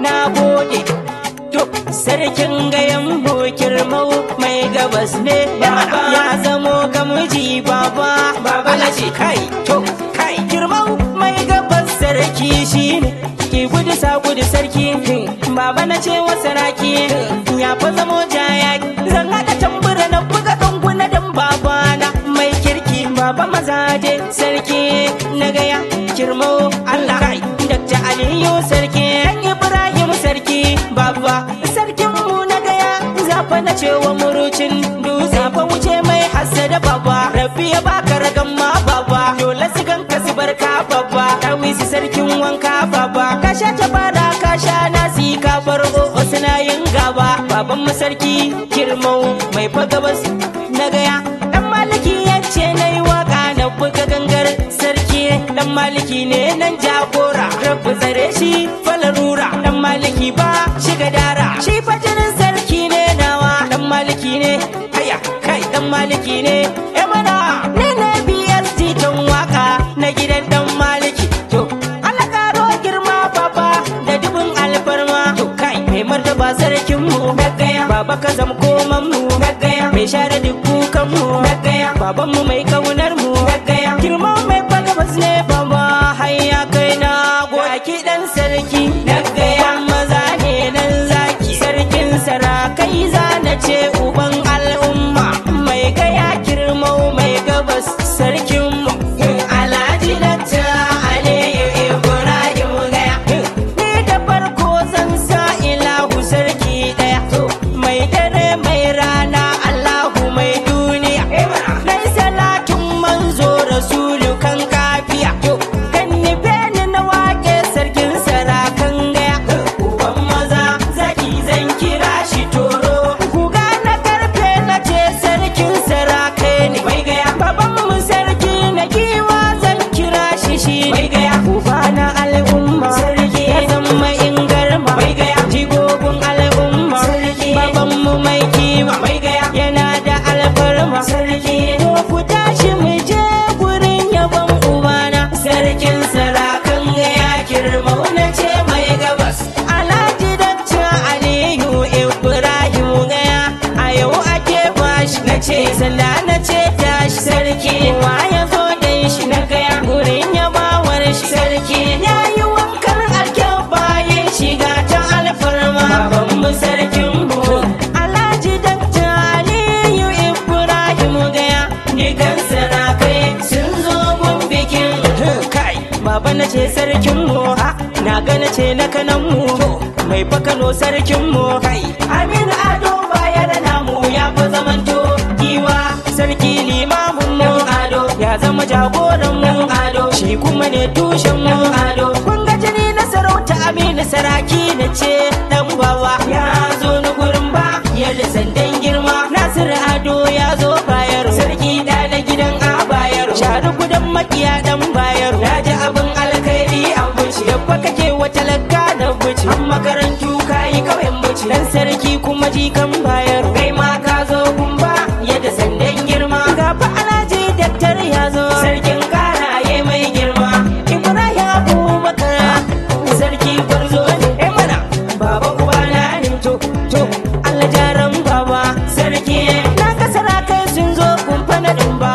na gode. To sarkin gayan bokir mau mai gabas ne baba, ya zamo gamji baba. Baba na ce kai to kai girmau mai gabas sarki shine ki gudu sa gudu sarki. Baba na ce wa saraki ya fa zamo jaya, zan haɗa tambura na buga ɗanguna dan babana mai kirki. Baba mazaje sarki na gaya girmau Allah kai Dr. Aliyu sarki Ibrahim sarki baba sarkin mu na gaya zafa na cewa murucin dutse fa wuce mai hassada baba. Rabbi ya baka ragan ma baba, dole su ganka su barka baba. Dawisi sarkin wanka baba, ka sha tabara ka sha nasi ka bar o'o suna yin gaba. Baban mu sarki girmau mai fa gabas na gaya. Dan maliki yace nayi waka na buga gangar sarki. Dan maliki ne nan jagora, rabbi tsare shi falarura. Dan maliki ba shiga dara, shi fajinin sarki ne nawa. Dan maliki ne haya kai dan maliki ne mana ne BST don waka na gidan dan maliki. To Allah karo girma baba da dubin alfarma. To kai mai martaba sarkin mu na gaya, baba ka zam koman mu na gaya, mai share duk kukan mu na gaya, baban mu mai kaunar mu na gaya. Girma mai bagabas ne baba, hayya kai na goki dan sarki na gaya. Maza ne nan zaki sarkin sarakai zana ce uban al'umma mai gaya. Girmau mai gabas sarkin mu Alhaji Dr. Aliyu Ibrahim gaya. Ni da farko zan sa ilahu sarki daya, mai dare mai rana Allahu mai duniya. Nai salatin manzo rasulu kan kafiya, kan nufe ni na wake sarkin sarakan gaya. Uban maza zaki zan kira shi toro, kuga na karfe na ce sarkin sarakai ne mai gaya. Baban mu sarki na giwa zan kira shi mai gaya. Uba na al'umma sarki ya zama ingarma mai gaya. Jigogun al'umma sarki baban mu mai kima mai gaya, yana da alfarma sarki. To ku tashi mu je gurin yabon ubana sarkin sarakan gaya. Girmau na ce mai gabas Alhaji Dr. Aliyu Ibrahim gaya. A yau ake bashi na ce sanda na ce tashi sarki. Wa ya zo dan shi na gaya gurin yabawar shi sarki. Ya yi wankan alkyabba yin shiga ta alfarma. Baban mu sarkin mu Alhaji Dr. Aliyu Ibrahim gaya. Digan sarakai sun zo gun bikin kai. Baba na ce sarkin mu na gana ce na kanan mu mai fakano sarkin mu kai. Aminu Ado bayar namu ya fi zamanto giwa, sarki limamin mu ado ya zama jagoran mu ado, shi kuma ne tushen mu ado. Kun ga jini na sarauta Aminu saraki na ce dan bawa ya zo ni gurin ba yadda sandan girma. Nasiru Ado ya zo bayaro, sarki da na gidan a bayaro, shari gudan makiya dan bayaro. Na ji abin alkhairi an buci, yabba kake wata lagga na buci, an makarantu kayi kauyen buci. Dan sarki kuma jikan bayaro, kai ma ka zo gumba yadda sandan girma. Gaba Alhaji Daktar ya zo sarkin karaye mai girma. Ibrahim Abubakar sarki gwarzo ne mana baba ubana ne. To Allah jaran baba sarki na kasara kai sun zo kumfa na dumba.